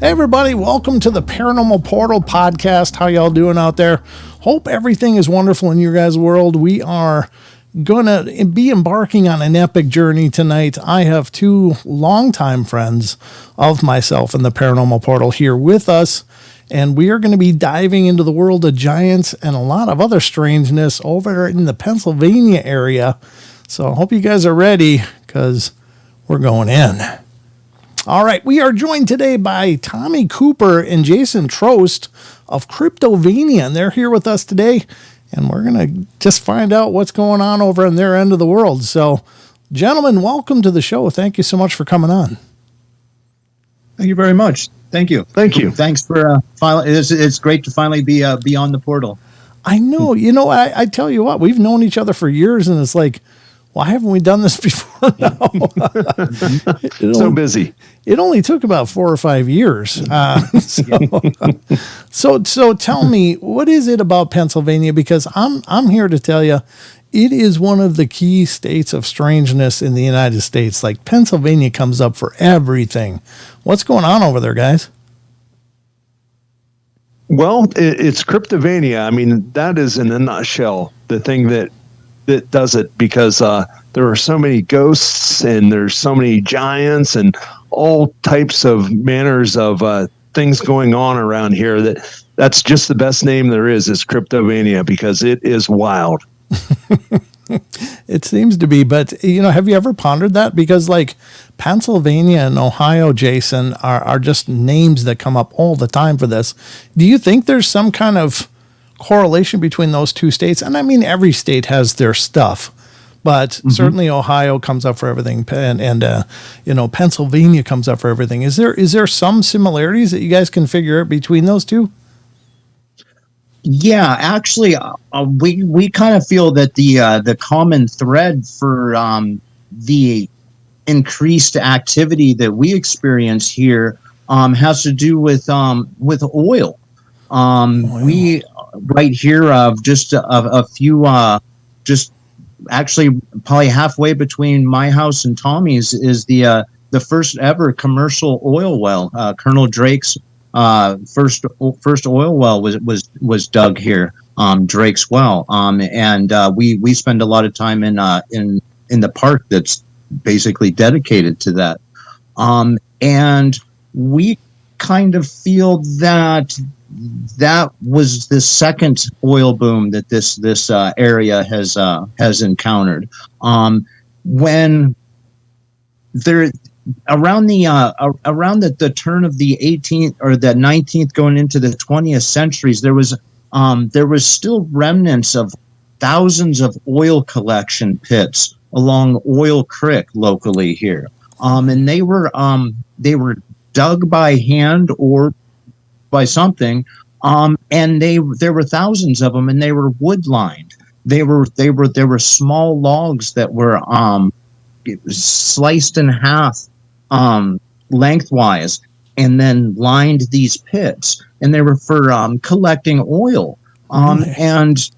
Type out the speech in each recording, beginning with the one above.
Hey everybody, welcome to the Paranormal Portal podcast. How y'all doing out there? Hope everything is wonderful in your guys' world. We are gonna be embarking on an epic journey tonight. I have two longtime friends of myself in the Paranormal Portal here with us, and we are going to be diving into the world of giants and a lot of other strangeness over in the Pennsylvania area. So I hope you guys are ready, because we're going in. All right, we are joined today by Tommy Cooper and Jason Trost of Cryptovania, and they're here with us today, and we're going to just find out what's going on over in their end of the world. So, gentlemen, welcome to the show. Thank you so much for coming on. Thank you very much. Thank you. Thank you. Thanks for finally. It's great to finally be on the portal. I know. I tell you what, we've known each other for years, and it's like, why haven't we done this before now? So busy. It only took about 4 or 5 years. So tell me, what is it about Pennsylvania? Because I'm here to tell you, it is one of the key states of strangeness in the United States. Like, Pennsylvania comes up for everything. What's going on over there, guys? Well, it's Cryptovania. I mean, that is in a nutshell the thing that does it, because there are so many ghosts and there's so many giants and all types of manners of things going on around here. That's just the best name there is Cryptovania, because it is wild. It seems to be, but have you ever pondered that? Because like Pennsylvania and Ohio, Jason, are just names that come up all the time for this. Do you think there's some kind of correlation between those two states? And I mean, every state has their stuff, but certainly Ohio comes up for everything, and Pennsylvania comes up for everything. Is there some similarities that you guys can figure out between those two? Yeah, actually, we kind of feel that the common thread for the increased activity that we experience here has to do with oil. We right here just a few just actually probably halfway between my house and Tommy's is the first ever commercial oil well. Colonel Drake's first oil well was dug here, Drake's well, and we spend a lot of time in the park that's basically dedicated to that, and we kind of feel that was the second oil boom that this area has encountered. When there around the turn of the 18th or the 19th going into the 20th centuries, there was still remnants of thousands of oil collection pits along Oil Creek locally here, and they were dug by hand or by something, and there were thousands of them, and they were wood lined. There were small logs that were sliced in half lengthwise, and then lined these pits, and they were for collecting oil. And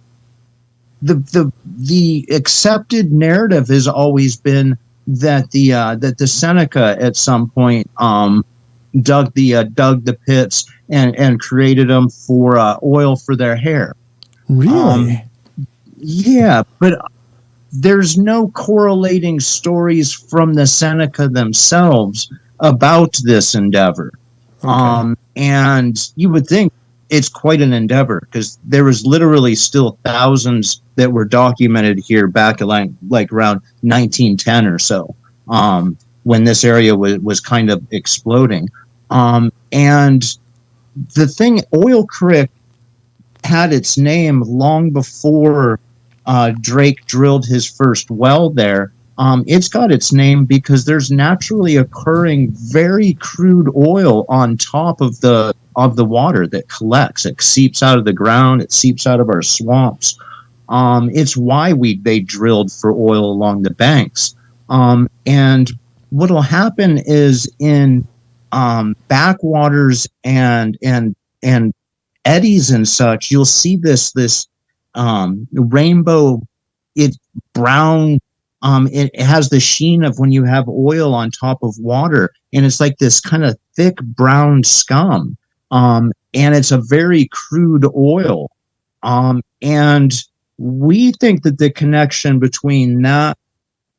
the accepted narrative has always been that the Seneca at some point dug the pits and created them for oil for their hair. Really? Yeah, but there's no correlating stories from the Seneca themselves about this endeavor. Okay. And you would think it's quite an endeavor, because there was literally still thousands that were documented here back like around 1910 or so, when this area was kind of exploding. And the thing, Oil Creek had its name long before Drake drilled his first well there. It's got its name because there's naturally occurring very crude oil on top of the water that collects. It seeps out of the ground. It seeps out of our swamps. It's why they drilled for oil along the banks. And what'll happen is in backwaters and eddies and such, you'll see this rainbow, brown. It has the sheen of when you have oil on top of water, and it's like this kind of thick brown scum. And it's a very crude oil. And we think that the connection between that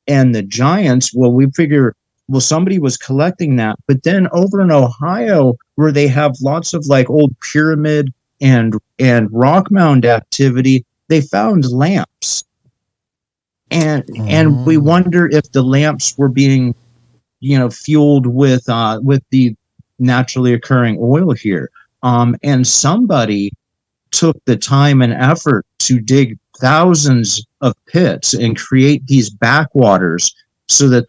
and the giants, well, we figure, well, somebody was collecting that. But then over in Ohio, where they have lots of like old pyramid and rock mound activity, they found lamps. And we wonder if the lamps were being, fueled with the naturally occurring oil here. And somebody took the time and effort to dig thousands of pits and create these backwaters so that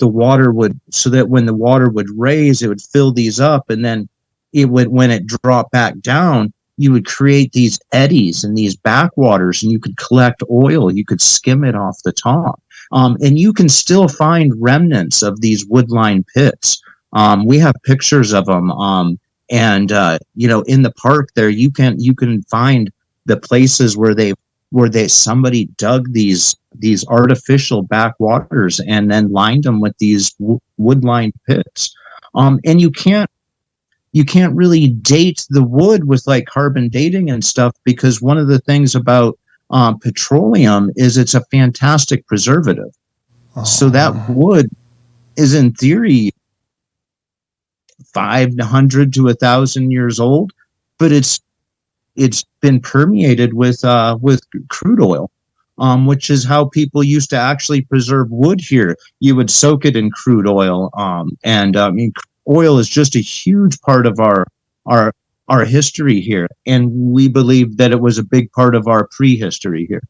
when the water would raise, it would fill these up, and then when it dropped back down, you would create these eddies and these backwaters, and you could collect oil. You could skim it off the top. And you can still find remnants of these wood-lined pits. We have pictures of them. In the park there, you can find the places where somebody dug these artificial backwaters and then lined them with these wood-lined pits. And you can't really date the wood with like carbon dating and stuff, because one of the things about petroleum is it's a fantastic preservative. So that wood is in theory 500 to 1,000 years old, but it's been permeated with crude oil, which is how people used to actually preserve wood here. You would soak it in crude oil, oil is just a huge part of our history here, and we believe that it was a big part of our prehistory here.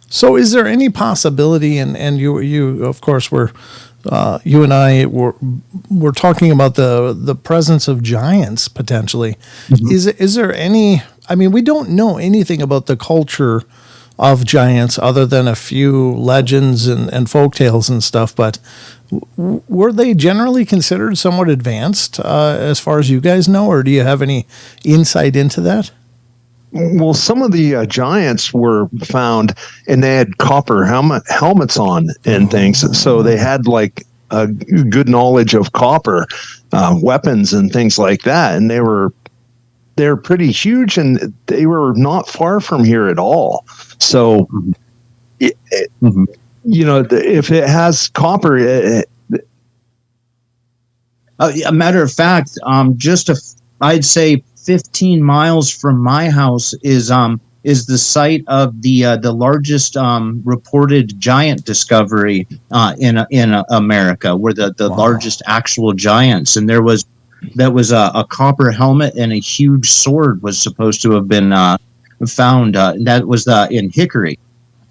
So is there any possibility, and you of course you and I were talking about the presence of giants potentially. Mm-hmm. Is there any, I mean, we don't know anything about the culture of giants other than a few legends and folktales and stuff, but were they generally considered somewhat advanced as far as you guys know, or do you have any insight into that? Well, some of the giants were found, and they had copper helmets on and things, so they had like a good knowledge of copper weapons and things like that, and they're pretty huge, and they were not far from here at all. So, if it has copper, a matter of fact, I'd say 15 miles from my house is the site of the largest reported giant discovery in America. Were the wow. largest actual giants, and that was a copper helmet and a huge sword was supposed to have been found. That was in Hickory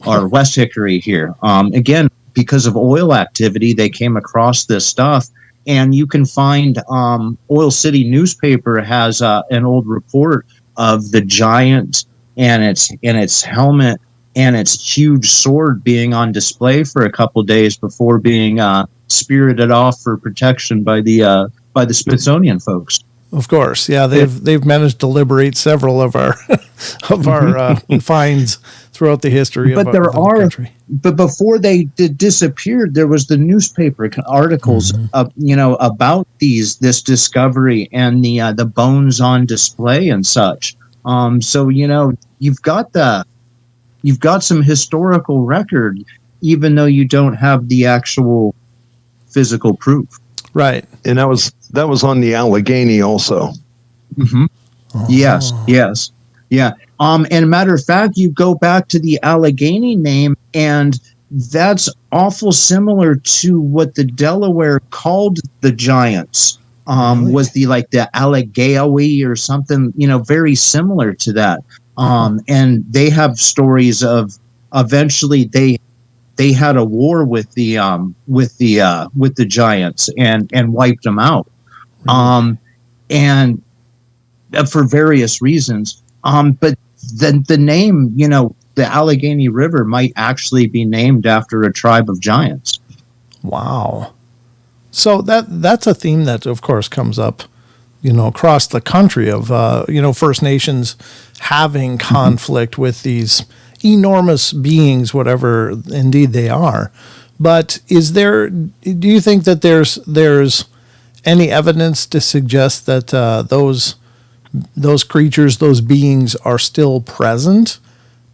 or West Hickory here. Again, because of oil activity, they came across this stuff. And you can find Oil City newspaper has an old report of the giant and its helmet and its huge sword being on display for a couple days before being spirited off for protection by the Smithsonian folks. Of course, yeah, they've managed to liberate several of our finds throughout the history of the country. But before they disappeared, there was the newspaper articles, about this discovery and the bones on display and such. So you've got some historical record, even though you don't have the actual physical proof. Right, and that was on the Allegheny also. Mm-hmm. Oh. Yes, yeah. And a matter of fact, you go back to the Allegheny name, and that's awful similar to what the Delaware called the giants. Really? Was the Allegawe or something, very similar to that. And they have stories of eventually they had a war with the giants and wiped them out. Really? And for various reasons. But the name, the Allegheny River might actually be named after a tribe of giants. Wow. So that's a theme that, of course, comes up, across the country of, First Nations having conflict with these enormous beings, whatever indeed they are. But do you think that there's any evidence to suggest that those creatures, those beings, are still present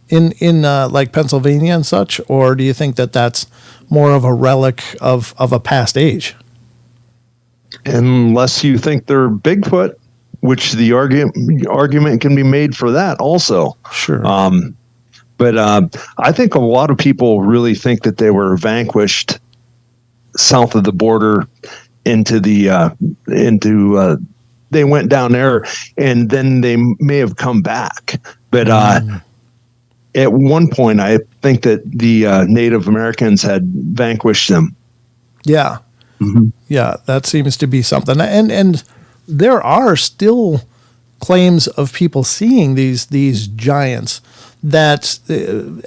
in like Pennsylvania and such, or do you think that that's more of a relic of a past age? Unless you think they're Bigfoot, which the argument can be made for that also. Sure. But I think a lot of people really think that they were vanquished south of the border into they went down there, and then they may have come back. But at one point, I think that the Native Americans had vanquished them. Yeah. Mm-hmm. Yeah, that seems to be something. And there are still claims of people seeing these giants that,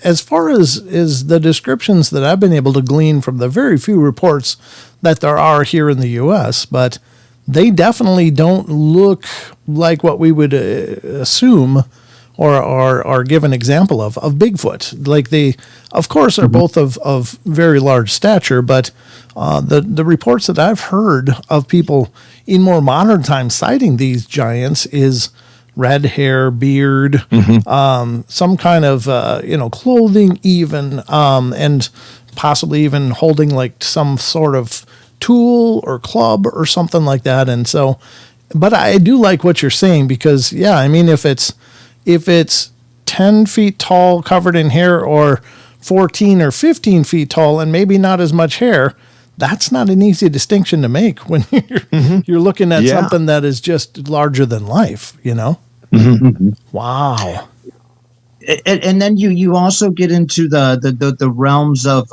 as far as the descriptions that I've been able to glean from the very few reports that there are here in the U.S., but they definitely don't look like what we would assume or give an example of Bigfoot. Like they, of course, are both of very large stature, but the reports that I've heard of people in more modern times citing these giants is red hair, beard, some kind of clothing even, and possibly even holding like some sort of tool or club or something like that. And so, but I do like what you're saying, because yeah, I mean, if it's 10 feet tall covered in hair, or 14 or 15 feet tall and maybe not as much hair, that's not an easy distinction to make when you're looking at something that is just larger than life, you know? Mm-hmm. Wow. And then you also get into the realms of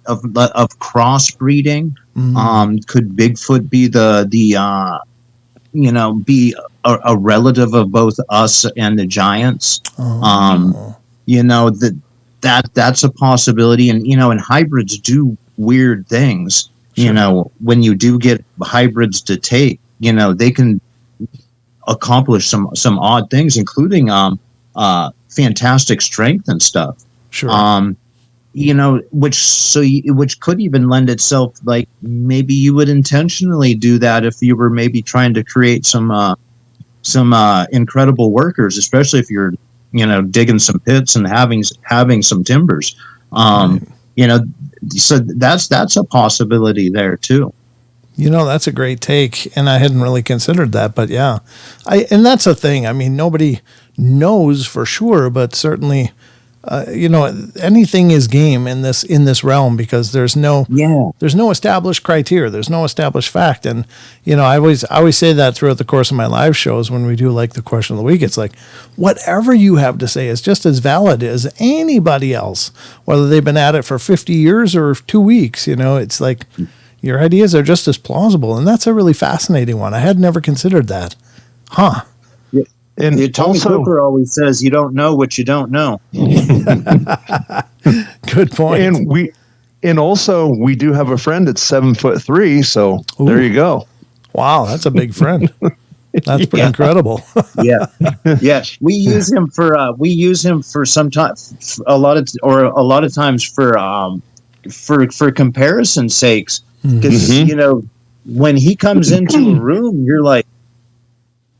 crossbreeding. Could Bigfoot be be a relative of both us and the giants? That's a possibility. And and hybrids do weird things. Sure. When you do get hybrids to take, they can accomplish some odd things, including fantastic strength and stuff. Sure. Which could even lend itself, like maybe you would intentionally do that if you were maybe trying to create some incredible workers, especially if you're digging some pits and having some timbers. So that's a possibility there too. That's a great take, and I hadn't really considered that, but yeah, and that's a thing. I mean, nobody knows for sure, but certainly, anything is game in this realm, because there's no established criteria, there's no established fact, and I always say that throughout the course of my live shows when we do like the question of the week. It's like whatever you have to say is just as valid as anybody else, whether they've been at it for 50 years or 2 weeks. It's like your ideas are just as plausible, and that's a really fascinating one. I had never considered that. Huh. And Tony Cooper always says, "You don't know what you don't know." Good point. And also we do have a friend that's 7'3", so Ooh. There you go. Wow, that's a big friend. That's pretty incredible. Yeah. We use him for sometimes a lot of times for comparison's sakes, because when he comes into a room, you're like,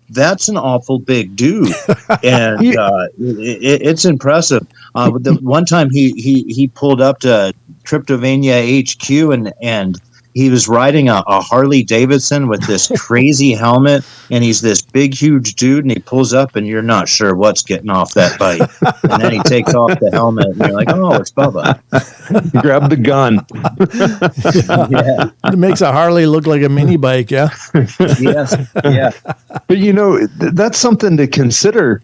that's an awful big dude, and it's impressive. The one time he pulled up to Cryptovania HQ, and he was riding a Harley Davidson with this crazy helmet, and he's this big, huge dude, and he pulls up, and you're not sure what's getting off that bike, and then he takes off the helmet, and you're like, oh, it's Bubba. Grab the gun. Yeah. It makes a Harley look like a mini bike, yeah? Yes, yeah. But that's something to consider.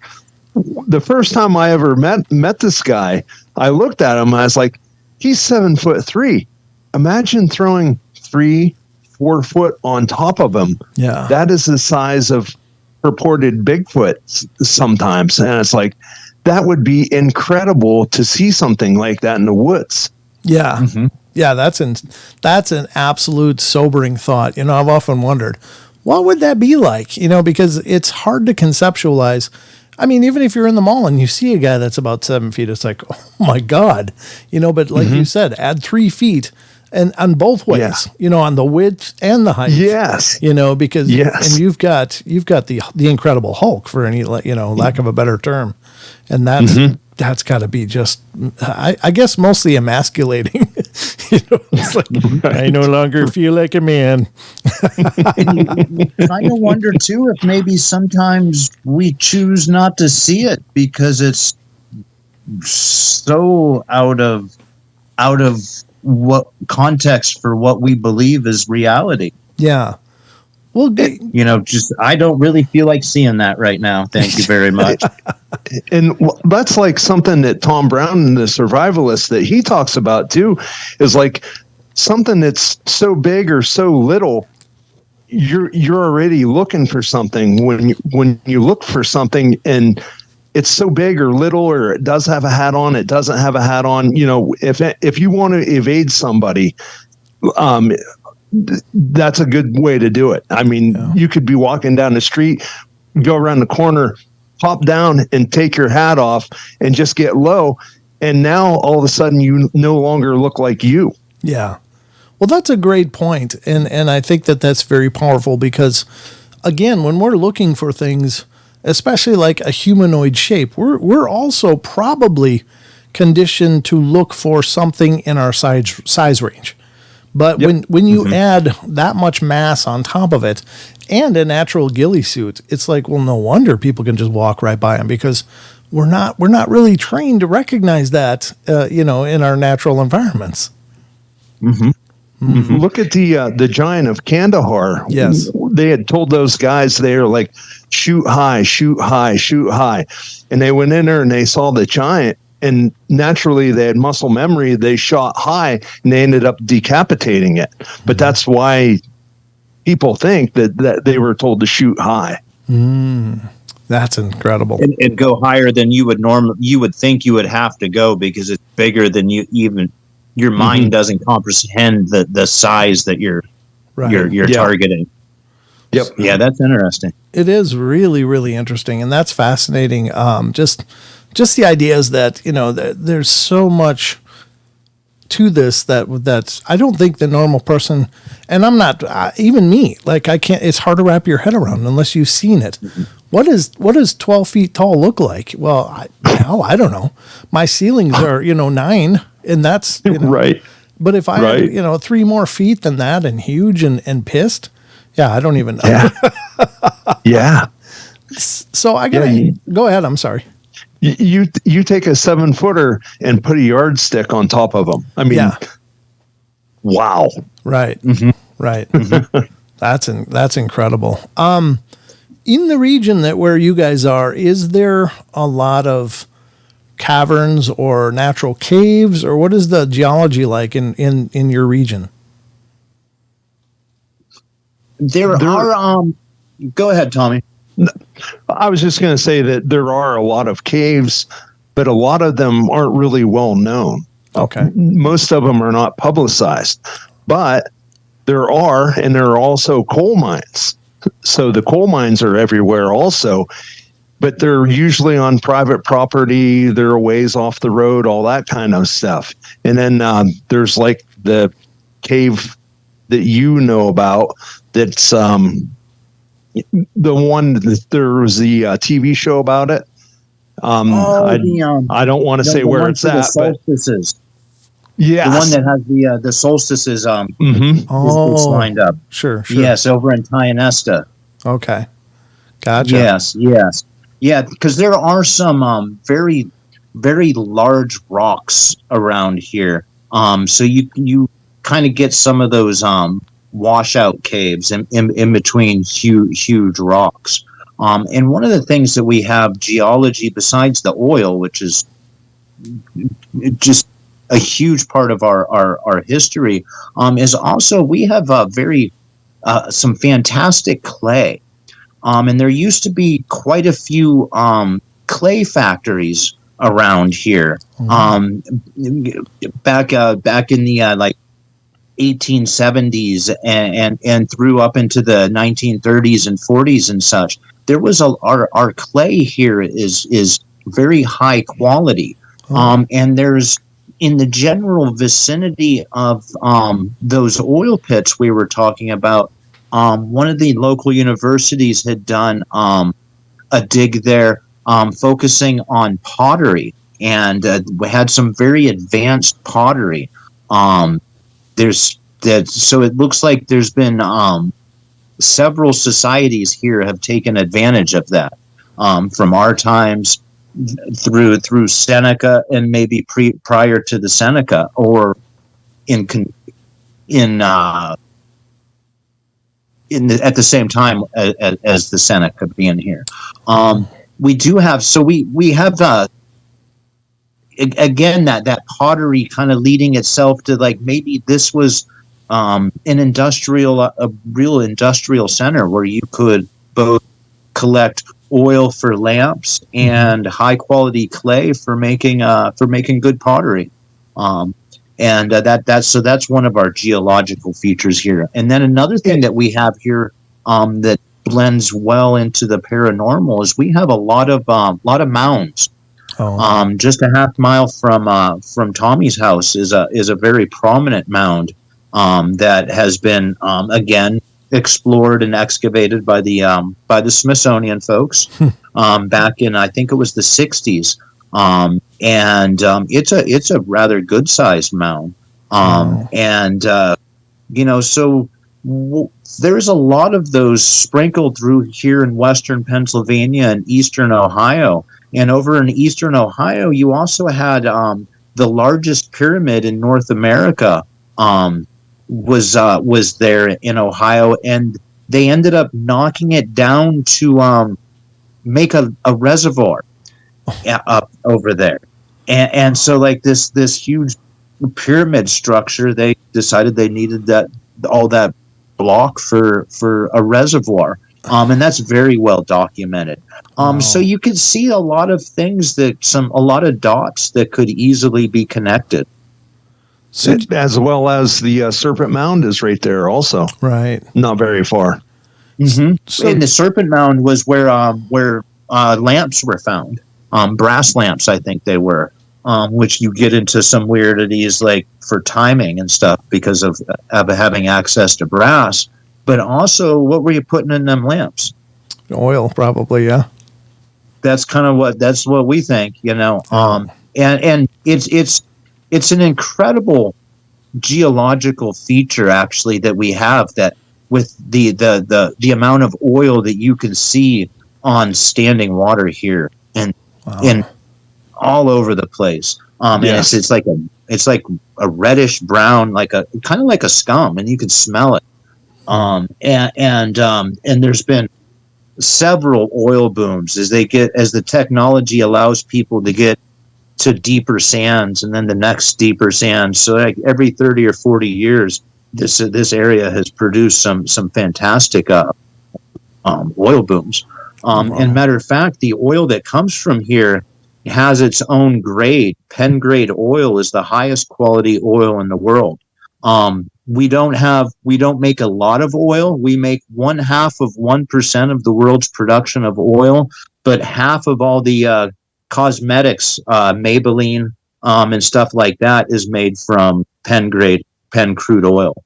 The first time I ever met this guy, I looked at him, and I was like, he's 7'3". Imagine throwing 3-4 foot on top of him. Yeah. That is the size of purported Bigfoot sometimes. And it's like, that would be incredible to see something like that in the woods. Yeah. Mm-hmm. Yeah. That's an absolute sobering thought. I've often wondered, what would that be like? Because it's hard to conceptualize. I mean, even if you're in the mall and you see a guy that's about 7 feet, it's like, oh my God, but like you said, add 3 feet. And on both ways, on the width and the height. Yes. Because and you've got the Incredible Hulk, for any lack of a better term, and that's got to be just I guess mostly emasculating. It's like I no longer feel like a man. You kind of wonder too if maybe sometimes we choose not to see it because it's so out of what context for what we believe is reality. Yeah. Well, I don't really feel like seeing that right now. Thank you very much. And that's like something that Tom Brown, the survivalist, that he talks about too, is like something that's so big or so little, you're already looking for something when you look for something and it's so big or little, or it does have a hat on, it doesn't have a hat on. If you want to evade somebody, that's a good way to do it. I mean, you could be walking down the street, go around the corner, pop down and take your hat off and just get low. And now all of a sudden you no longer look like you. Yeah. Well, that's a great point. And I think that's very powerful because, again, when we're looking for things, especially like a humanoid shape, we're also probably conditioned to look for something in our size range. But when you add that much mass on top of it and a natural ghillie suit, it's like, well, no wonder people can just walk right by them because we're not really trained to recognize that, in our natural environments. Mm-hmm. Mm-hmm. Look at the giant of Kandahar. Yes. They had told those guys, they were like, shoot high, shoot high, shoot high. And they went in there and they saw the giant. And naturally, they had muscle memory. They shot high, and they ended up decapitating it. But that's why people think that they were told to shoot high. That's incredible. And go higher than you would think you would have to go because it's bigger than your mind doesn't comprehend the size that you're targeting. Yep. Yeah, that's interesting. It is really, really interesting, and that's fascinating. Just the idea is that there's so much to this that I don't think the normal person, and I'm not even me. Like I can't. It's hard to wrap your head around unless you've seen it. What does 12 feet tall look like? Well, I don't know. My ceilings are 9, and that's right. But if I had 3 more feet than that and huge and pissed, I don't even know. Yeah. Yeah. So I gotta go ahead. I'm sorry. You take a 7-footer and put a yardstick on top of them. I mean, wow. Right. Mm-hmm. Right. Mm-hmm. That's incredible. In the region where you guys are, is there a lot of caverns or natural caves, or what is the geology like in your region? There are. Go ahead, Tommy. I was just going to say that there are a lot of caves, but a lot of them aren't really well known. Okay. Most of them are not publicized, but there are, and there are also coal mines. So the coal mines are everywhere also, but they're usually on private property. They're a ways off the road, all that kind of stuff. And then there's like the cave that you know about that's the one that there was the TV show about it. I don't want to say where it's at, but yeah, the one that has the solstices is lined up. Sure. Yes, over in Tionesta. Okay, gotcha. Yes, yeah, because there are some very, very large rocks around here. So you kind of get some of those washout caves in between huge rocks. And one of the things that we have geology besides the oil, which is just a huge part of our history, is also we have some fantastic clay. And there used to be quite a few clay factories around here. Back in the 1870s and through up into the 1930s and 40s and such, there was our clay here is very high quality. And there's in the general vicinity of those oil pits we were talking about, one of the local universities had done a dig there, focusing on pottery, and we had some very advanced pottery. There's that, so it looks like there's been several societies here have taken advantage of that, from our times through Seneca, and maybe prior to the Seneca, or at the same time as the Seneca being here. We do have, so we have again that pottery kind of leading itself to, like, maybe this was a real industrial center where you could both collect oil for lamps and high quality clay for making good pottery. And that's one of our geological features here. And then another thing that we have here that blends well into the paranormal is we have a lot of mounds. Just a half mile from Tommy's house is a very prominent mound that has been again explored and excavated by the Smithsonian folks back in, I think it was the 60s. And it's a rather good sized mound. And so there's a lot of those sprinkled through here in western Pennsylvania and eastern Ohio. And over in eastern Ohio, you also had the largest pyramid in North America was there in Ohio, and they ended up knocking it down to make a reservoir up over there. And so, like, this huge pyramid structure, they decided they needed all that block for a reservoir. And that's very well documented. So you can see a lot of things a lot of dots that could easily be connected. As well as the Serpent Mound is right there also. Right. Not very far. Mm-hmm. So, and the Serpent Mound was where lamps were found. Brass lamps, I think they were, which you get into some weirdities like for timing and stuff because of having access to brass. But also, what were you putting in them lamps? Oil, probably, yeah. That's kind of what we think, and it's an incredible geological feature, actually, that we have, that with the amount of oil that you can see on standing water here and in all over the place. And it's like a reddish brown, like a kind of like a scum, and you can smell it. And there's been several oil booms as the technology allows people to get to deeper sands, and then the next deeper sands. So like every 30 or 40 years, this area has produced some fantastic oil booms. And matter of fact, the oil that comes from here has its own grade. Penn grade oil is the highest quality oil in the world. We don't make a lot of oil. We make 0.5% of the world's production of oil, but half of all the cosmetics, Maybelline, and stuff like that is made from Penn crude oil.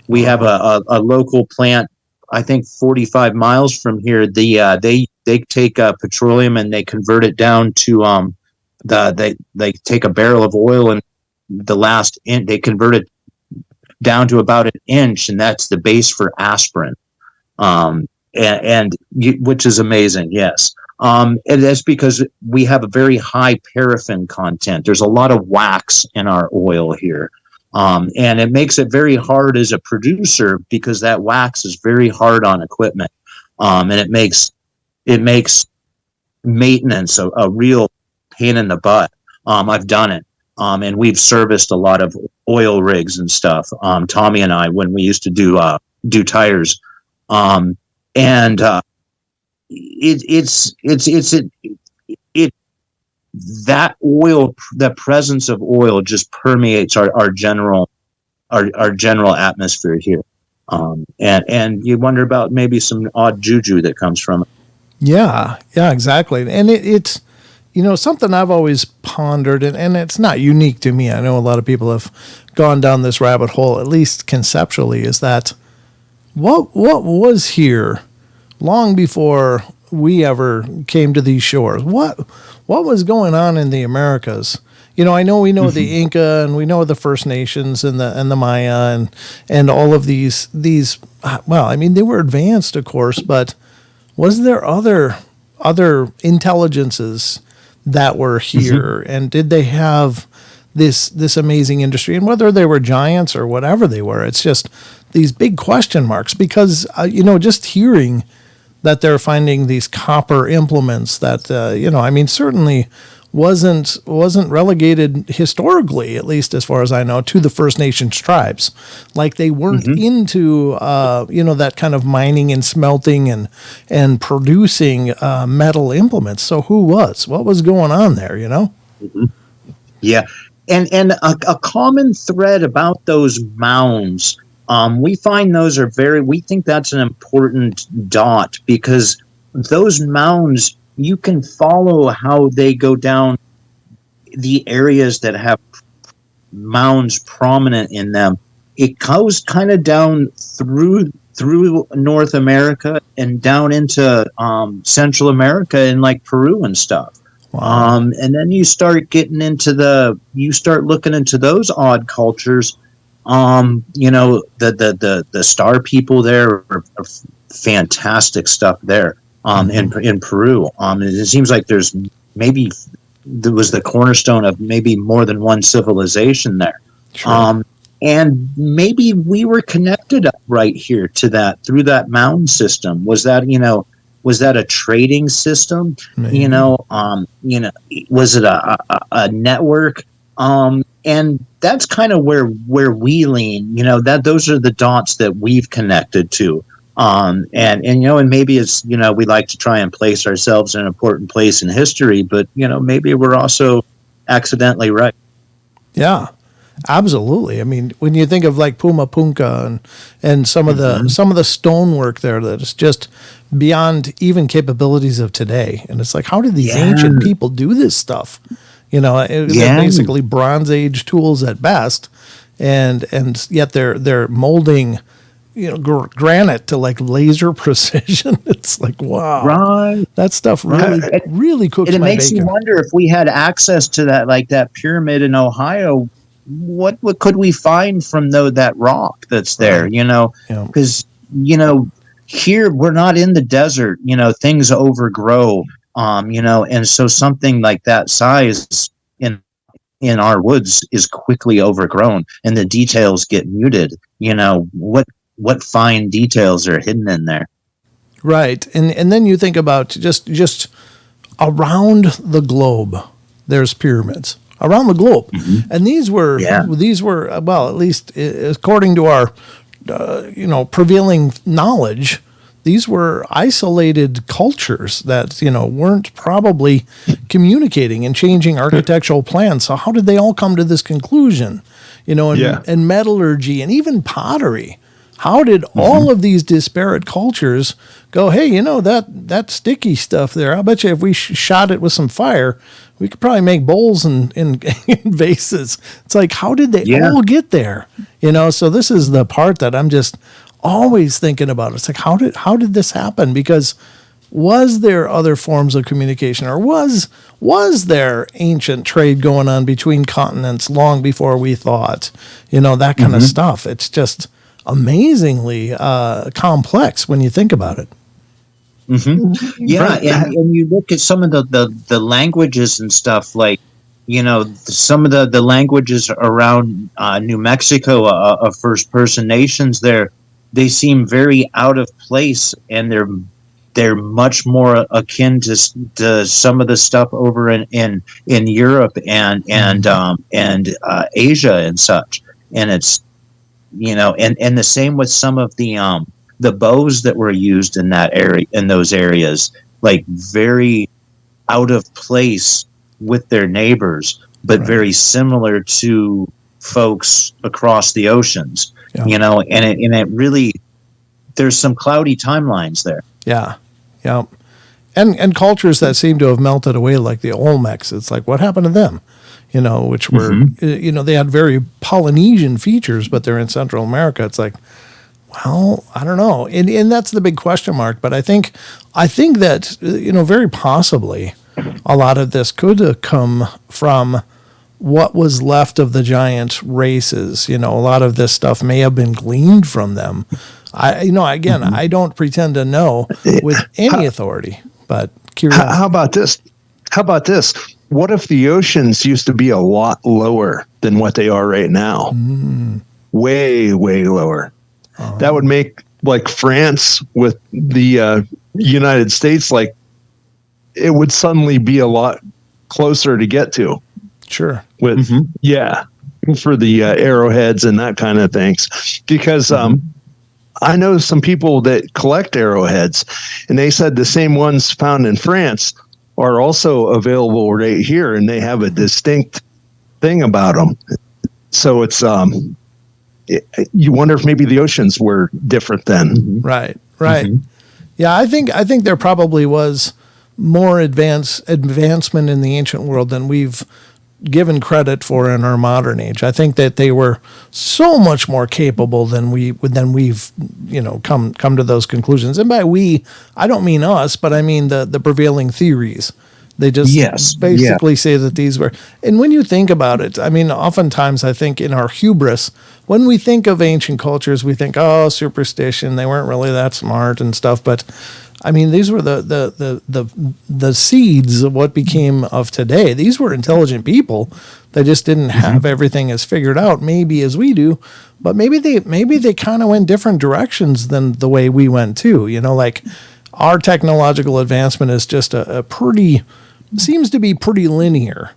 We have a local plant, I think 45 miles from here. They take petroleum and they convert it down to they take a barrel of oil and they convert it down to about 1 inch, and that's the base for aspirin, which is amazing. Yes. And that's because we have a very high paraffin content. There's a lot of wax in our oil here. And it makes it very hard as a producer because that wax is very hard on equipment. And it makes maintenance a real pain in the butt. I've done it. And we've serviced a lot of oil rigs and stuff. Tommy and I, when we used to do tires, that oil, the presence of oil just permeates our general atmosphere here. And you wonder about maybe some odd juju that comes from it. Yeah, exactly. And it's something I've always pondered, and it's not unique to me. I know a lot of people have gone down this rabbit hole, at least conceptually, is that what was here long before we ever came to these shores? What was going on in the Americas? I know we know the Inca, and we know the First Nations and the Maya and all of these. Well, I mean, they were advanced, of course, but was there other intelligences that were here, and did they have this amazing industry? And whether they were giants or whatever they were, it's just these big question marks, because just hearing that they're finding these copper implements that I mean, certainly wasn't relegated historically, at least as far as I know, to the First Nations tribes. Like, they weren't into that kind of mining and smelting and producing metal implements. So what was going on there? Yeah, and a common thread about those mounds. We find those we think that's an important dot, because those mounds, you can follow how they go down the areas that have mounds prominent in them. It goes kind of down through North America and down into Central America and like Peru and stuff. Wow. And then you start looking into those odd cultures. The star people there are fantastic stuff there. In Peru, it seems like there was the cornerstone of maybe more than one civilization there. Sure. And maybe we were connected right here to that through that mountain system. Was that a trading system? Maybe. Was it a network? And that's kind of where we lean. Those are the dots that we've connected to. And maybe it's, we like to try and place ourselves in an important place in history, but, maybe we're also accidentally right. Yeah, absolutely. I mean, when you think of like Puma Punka and some of the stonework there, that is just beyond even capabilities of today. And it's like, how did these ancient people do this stuff? They're basically Bronze Age tools at best. And yet they're molding granite to like laser precision. It's like, wow, right. That stuff really cooks. And it makes you wonder, if we had access to that, like that pyramid in Ohio, what could we find from that rock that's there? Because here we're not in the desert. Things overgrow. And so something like that size in our woods is quickly overgrown, and the details get muted. What fine details are hidden in there. Right. And then you think about just around the globe, there's pyramids around the globe. And these were, well, at least according to our, prevailing knowledge, these were isolated cultures that, weren't probably communicating and changing architectural plans. So how did they all come to this conclusion? And metallurgy and even pottery. How did all of these disparate cultures go, hey, that sticky stuff there, I'll bet you if we shot it with some fire, we could probably make bowls and vases. It's like, how did they all get there? So this is the part that I'm just always thinking about. It's like, how did this happen? Because was there other forms of communication, or was there ancient trade going on between continents long before we thought, that kind of stuff? It's just amazingly complex when you think about it. Yeah, and you look at some of the languages and stuff, like some of the languages around New Mexico, of First Person nations there, they seem very out of place, and they're much more akin to some of the stuff over in Europe and Asia and such. And it's and the same with some of the bows that were used in that area, in those areas, like very out of place with their neighbors, but very similar to folks across the oceans. And it really, there's some cloudy timelines there. Yeah. and cultures that seem to have melted away, like the Olmecs. It's like, what happened to them? Which were, they had very Polynesian features, but they're in Central America. It's like, well, I don't know. And that's the big question mark. But I think that, very possibly a lot of this could have come from what was left of the giant races. A lot of this stuff may have been gleaned from them. I don't pretend to know with any authority, but curiosity. How about this? What if the oceans used to be a lot lower than what they are right now? Way, way lower. That would make like France with the United States, like it would suddenly be a lot closer to get to. Sure. With for the arrowheads and that kind of things, because I know some people that collect arrowheads, and they said the same ones found in France are also available right here, and they have a distinct thing about them. So it's you wonder if maybe the oceans were different then. Right. Yeah, I think there probably was more advancement in the ancient world than we've given credit for in our modern age. I think that they were so much more capable than we've come to those conclusions. And by we, I don't mean us, but I mean the prevailing theories. They just basically say that these were. And when you think about it, I mean, oftentimes I think in our hubris, when we think of ancient cultures, we think, oh, superstition, they weren't really that smart and stuff. But I mean, these were the seeds of what became of today. These were intelligent people. They just didn't have everything as figured out, maybe as we do. But maybe they kind of went different directions than the way we went too. Like our technological advancement is just seems to be pretty linear.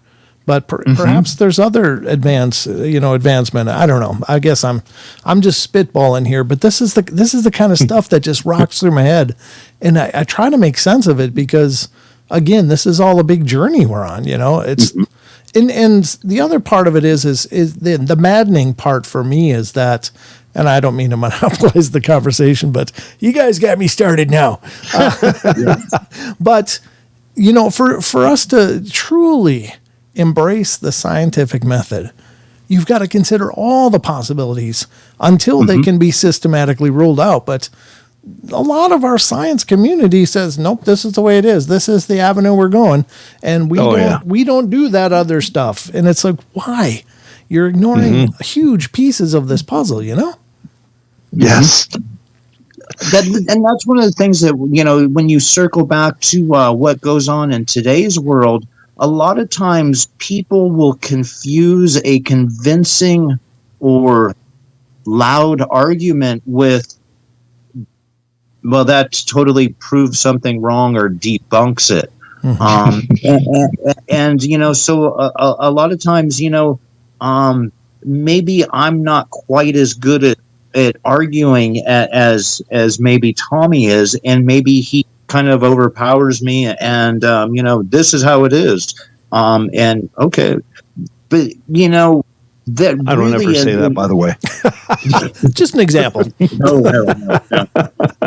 But perhaps there's other advancement. I don't know. I guess I'm just spitballing here, but this is the kind of stuff that just rocks through my head, and I try to make sense of it because, again, this is all a big journey we're on. It's and the other part of it is the maddening part for me is that, and I don't mean to monopolize the conversation, but you guys got me started now. But for us to truly embrace the scientific method, you've got to consider all the possibilities until they can be systematically ruled out. But a lot of our science community says, nope, this is the way it is. This is the avenue we're going. And we don't do that other stuff. And it's like, why? You're ignoring huge pieces of this puzzle, Yes. And that's one of the things that, when you circle back to what goes on in today's world, a lot of times people will confuse a convincing or loud argument with, well, that totally proves something wrong or debunks it. So a lot of times, maybe I'm not quite as good at arguing as maybe Tommy is, and maybe he kind of overpowers me, and this is how it is, and okay, but that I don't ever say that, by the way. Just an example. No.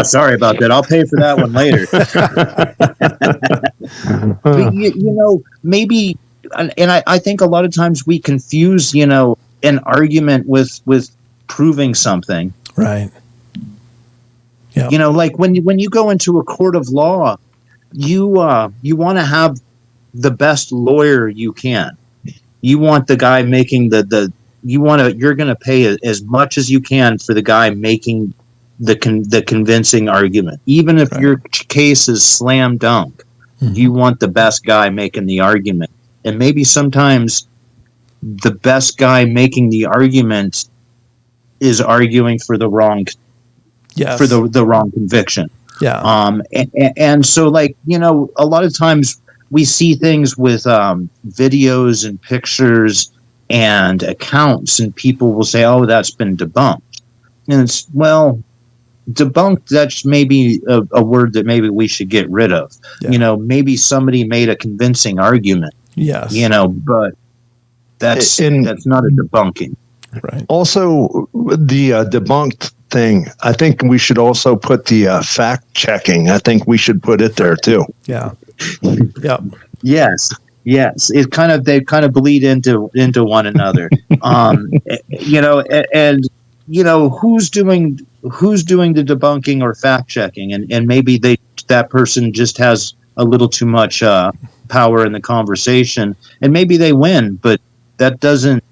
Sorry about that. I'll pay for that one later. But maybe, and I think a lot of times we confuse an argument with proving something, right? Yeah. Like when you go into a court of law, you want to have the best lawyer you can. You want the guy making you're going to pay as much as you can for the guy making the convincing argument, even if your case is slam dunk. You want the best guy making the argument, and maybe sometimes the best guy making the argument is arguing for the wrong. Yes. For the wrong conviction. Yeah. And so, like, a lot of times we see things with videos and pictures and accounts, and people will say, oh, that's been debunked. And it's, well, debunked, that's maybe a word that maybe we should get rid of. Yeah. Maybe somebody made a convincing argument. Yes. But that's not a debunking. Right. Also, the debunked thing. I think we should also put the fact checking. I think we should put it there too. Yeah. Yeah. Yes. They kind of bleed into one another. And who's doing the debunking or fact checking, and maybe that person just has a little too much power in the conversation, and maybe they win, but that doesn't.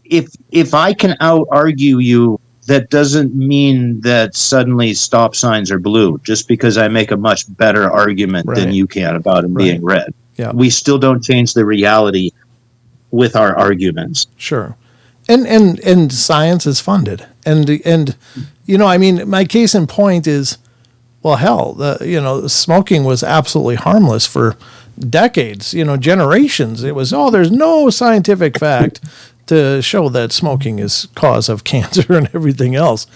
If I can out argue you, that doesn't mean that suddenly stop signs are blue just because I make a much better argument than you can about them being red. Yeah. We still don't change the reality with our arguments. Sure. And science is funded. And my case in point is, well, hell, smoking was absolutely harmless for decades, generations. It was, there's no scientific fact to show that smoking is cause of cancer and everything else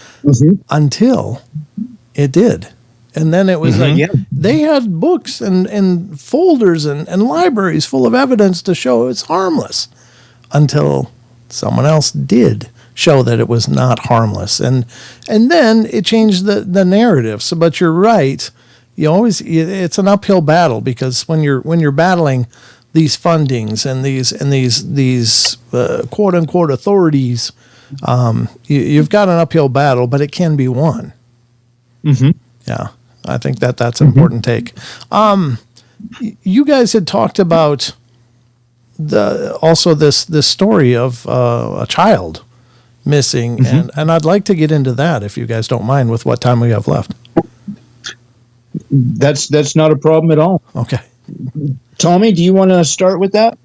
until it did. And then it was they had books and folders and libraries full of evidence to show it's harmless until someone else did show that it was not harmless. And then it changed the narrative. So, but you're right. It's an uphill battle, because when you're battling these fundings and these quote unquote authorities, you've got an uphill battle, but it can be won. Yeah, I think that's an important take. You guys had talked about this story of a child missing, and I'd like to get into that, if you guys don't mind, with what time we have left. That's not a problem at all. Okay. Tommy, do you want to start with that?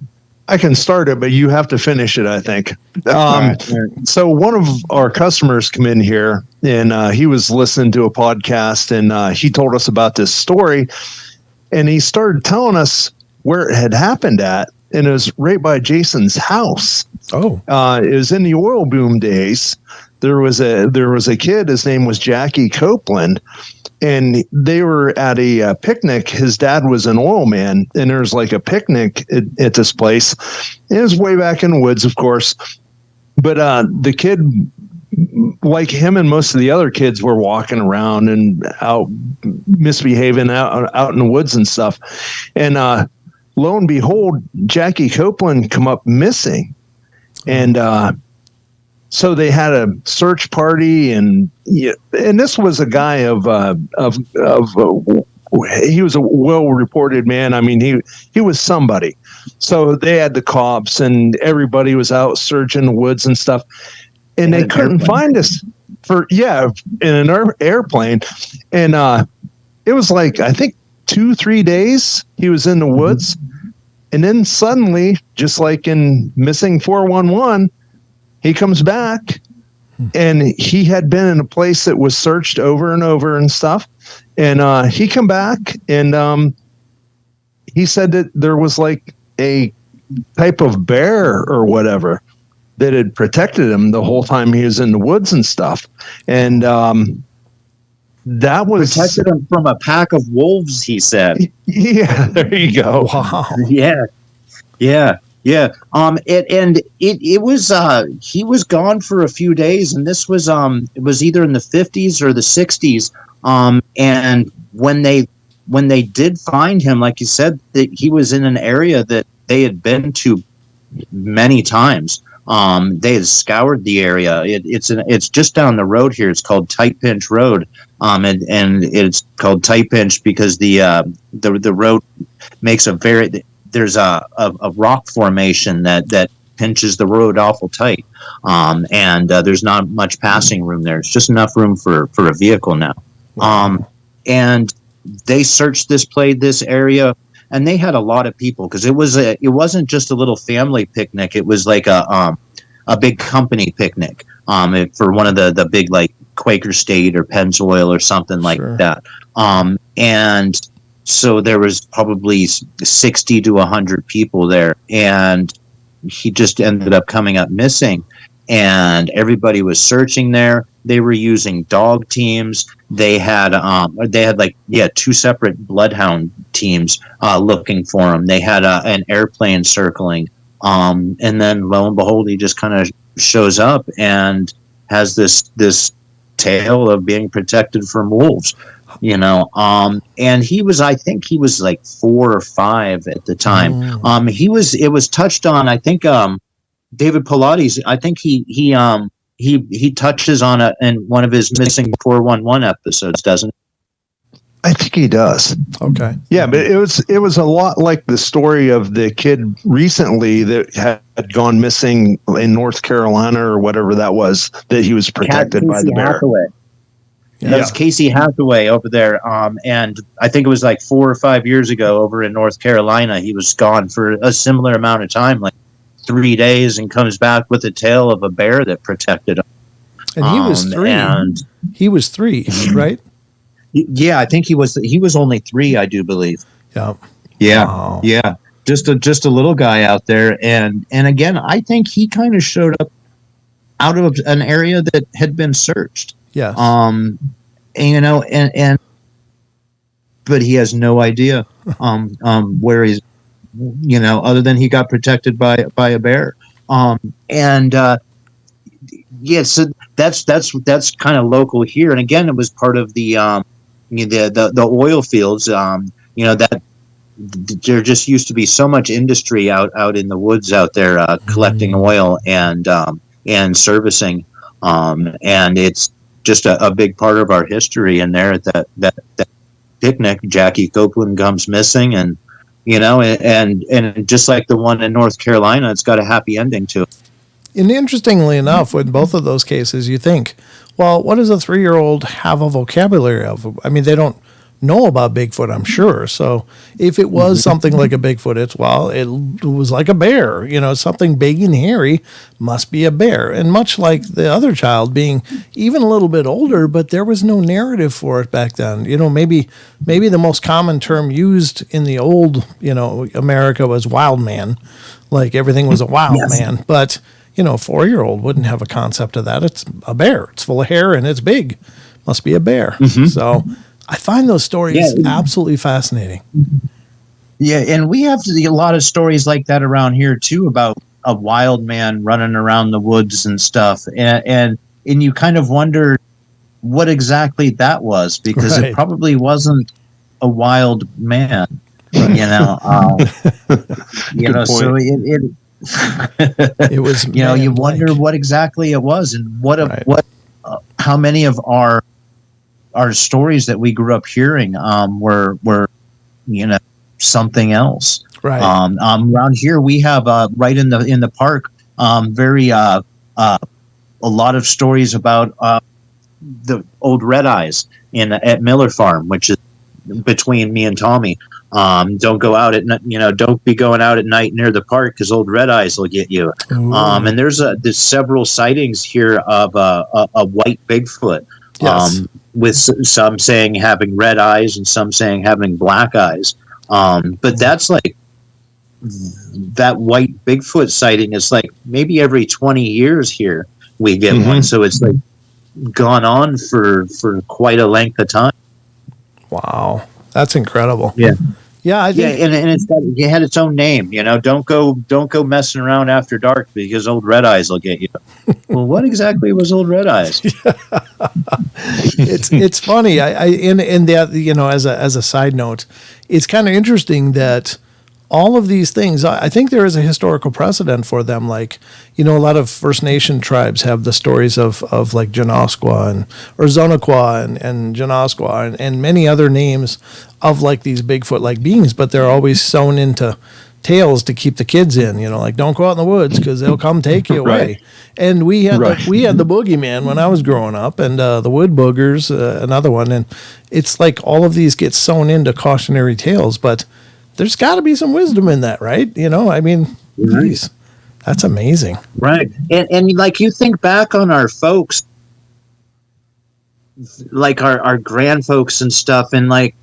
I can start it, but you have to finish it, I think. Right. So one of our customers come in here, and he was listening to a podcast, and he told us about this story, and he started telling us where it had happened at, and it was right by Jason's house. Oh. It was in the oil boom days. There was a kid, his name was Jackie Copeland, and they were at a picnic. His dad was an oil man, and there was like a picnic at this place. It was way back in the woods, of course. But the kid, like him and most of the other kids, were walking around and out misbehaving out in the woods and stuff. And lo and behold, Jackie Copeland come up missing. And so they had a search party, and this was a guy of he was a well-reported man. I mean, he was somebody. So they had the cops, and everybody was out searching the woods and stuff, and they couldn't find us in an airplane. And it was like, I think 2-3 days he was in the woods, and then suddenly, just like in Missing 411. He comes back, and he had been in a place that was searched over and over and stuff. And he come back, and he said that there was like a type of bear or whatever that had protected him the whole time he was in the woods and stuff. And that was protected him from a pack of wolves, he said. Yeah, there you go. Wow. Yeah. It was he was gone for a few days, and this was it was either in the 50s or the 60s. And when they did find him, like you said, that he was in an area that they had been to many times. They had scoured the area. It's just down the road here. It's called Tight Pinch Road. And it's called Tight Pinch because the road makes there's a rock formation that pinches the road awful tight. And there's not much passing room there. It's just enough room for a vehicle now. And they searched this area, and they had a lot of people, because it wasn't just a little family picnic. It was like a big company picnic, for one of the big, like Quaker State or Pennzoil or something like that. And so there was probably 60 to 100 people there, and he just ended up coming up missing. And everybody was searching there. They were using dog teams. They had two separate bloodhound teams looking for him. They had an airplane circling. And then lo and behold, he just kind of shows up, and has this tale of being protected from wolves, and I think he was like 4 or 5 at the time. It was touched on, I think, David Pilates, I think he touches on it in one of his Missing 411 episodes, doesn't he? I think he does. Okay. Yeah, but it was a lot like the story of the kid recently that had gone missing in North Carolina or whatever that was, that he was protected by the bear. Hathaway. Yeah. That was Casey Hathaway over there. And I think it was like 4 or 5 years ago over in North Carolina. He was gone for a similar amount of time, like 3 days, and comes back with a tale of a bear that protected him. And he was 3. He was 3, right? Yeah, I think he was only 3, I do believe. Yeah. Yeah. Wow. Yeah. Just a little guy out there. And again, I think he kind of showed up out of an area that had been searched. Yes. But he has no idea where he's, other than he got protected by a bear. So that's kind of local here. And again, it was part of the oil fields. That there just used to be so much industry out in the woods out there, collecting oil and servicing. And it's just a big part of our history in there. That picnic, Jackie Copeland comes missing, and and just like the one in North Carolina, it's got a happy ending to it. And interestingly enough, in both of those cases, you think, well, what does a 3-year-old have a vocabulary of? I mean, they don't know about Bigfoot, I'm sure. So if it was something like a Bigfoot, it was like a bear, something big and hairy must be a bear. And much like the other child being even a little bit older, but there was no narrative for it back then. Maybe the most common term used in the old, America was wild man, like everything was a wild man. But a 4-year-old wouldn't have a concept of that. It's a bear. It's full of hair and it's big. Must be a bear. So I find those stories absolutely fascinating. Yeah, and we have a lot of stories like that around here too, about a wild man running around the woods and stuff. And you kind of wonder what exactly that was, because it probably wasn't a wild man. Right. So it was, you wonder what exactly it was, and how many of our stories that we grew up hearing were something else. Right. Around here we have right in the park a lot of stories about the old red eyes at Miller Farm, which is between me and Tommy. Don't go out don't be going out at night near the park, because old red eyes will get you. And there's several sightings here of a white Bigfoot. Yes. With some saying having red eyes and some saying having black eyes. But that's like, that white Bigfoot sighting is like maybe every 20 years here we get one. So it's like gone on for quite a length of time. Wow. That's incredible. Yeah. Yeah, I think, and it had its own name. Don't go messing around after dark, because old red eyes will get you. Well, what exactly was old red eyes? It's funny. And that, as a side note, it's kind of interesting that all of these things, I think there is a historical precedent for them. Like, a lot of First Nation tribes have the stories of like Janoskwa or Zonaqua and Janoskwa and many other names of like these Bigfoot-like beings, but they're always sewn into tales to keep the kids in, like, don't go out in the woods because they'll come take you away. Right. And we had the boogeyman when I was growing up, and the wood boogers, another one. And it's like all of these get sewn into cautionary tales, but there's got to be some wisdom in that, right? Geez, that's amazing. Right. And like, you think back on our folks, like our grand folks and stuff, and like,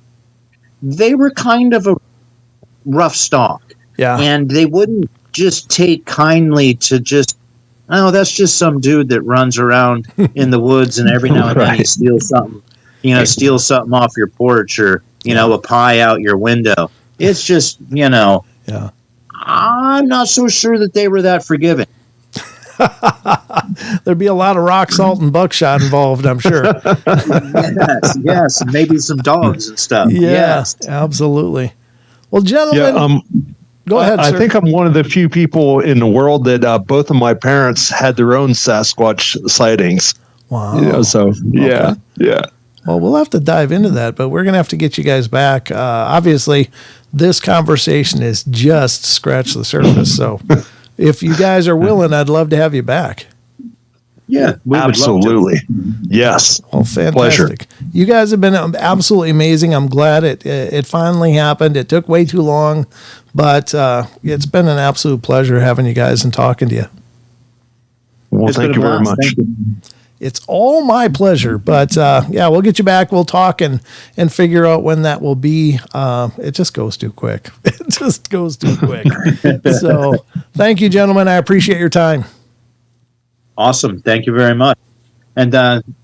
they were kind of a rough stock. Yeah. And they wouldn't just take kindly to just, that's just some dude that runs around in the woods, and every now and then he steals something, steals something off your porch, or, a pie out your window. It's just, I'm not so sure that they were that forgiving. There'd be a lot of rock salt and buckshot involved, I'm sure. yes, and maybe some dogs and stuff. Yes, absolutely. Well, gentlemen, go ahead, I sir. think I'm one of the few people in the world that both of my parents had their own Sasquatch sightings. Wow. So, yeah. Well, we'll have to dive into that, but we're going to have to get you guys back. Obviously, this conversation is just scratched the surface. So if you guys are willing, I'd love to have you back. Yeah, we absolutely. Yes. Well, fantastic. Pleasure. You guys have been absolutely amazing. I'm glad it finally happened. It took way too long, but it's been an absolute pleasure having you guys and talking to you. Well, thank you very much. It's all my pleasure, but we'll get you back. We'll talk and figure out when that will be. It just goes too quick. It just goes too quick. So thank you, gentlemen. I appreciate your time. Awesome. Thank you very much. And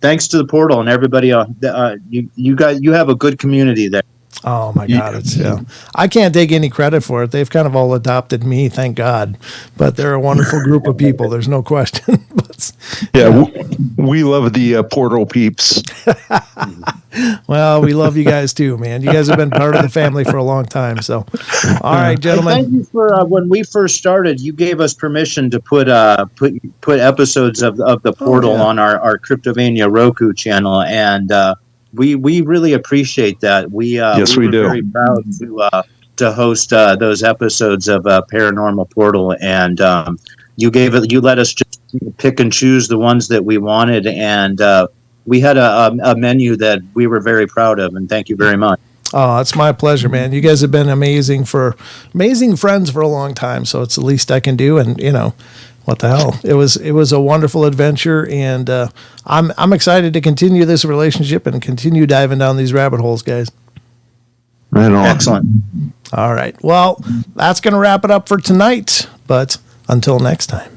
thanks to the portal and everybody. You have a good community there. Oh my God. I can't take any credit for it. They've kind of all adopted me, thank God, but they're a wonderful group of people. There's no question. We love the portal peeps. Well, we love you guys too, man. You guys have been part of the family for a long time. So, all right, gentlemen. Thank you for when we first started. You gave us permission to put episodes of the portal on our Cryptovania Roku channel, and we really appreciate that. We were do. Very proud to host those episodes of Paranormal Portal, and you let us just pick and choose the ones that we wanted, and we had a menu that we were very proud of, and thank you very much. Oh, it's my pleasure, man. You guys have been amazing friends for a long time, so it's the least I can do, and what the hell? It was a wonderful adventure, and I'm excited to continue this relationship and continue diving down these rabbit holes, guys. Right on. Excellent. All right. Well, that's going to wrap it up for tonight, but until next time.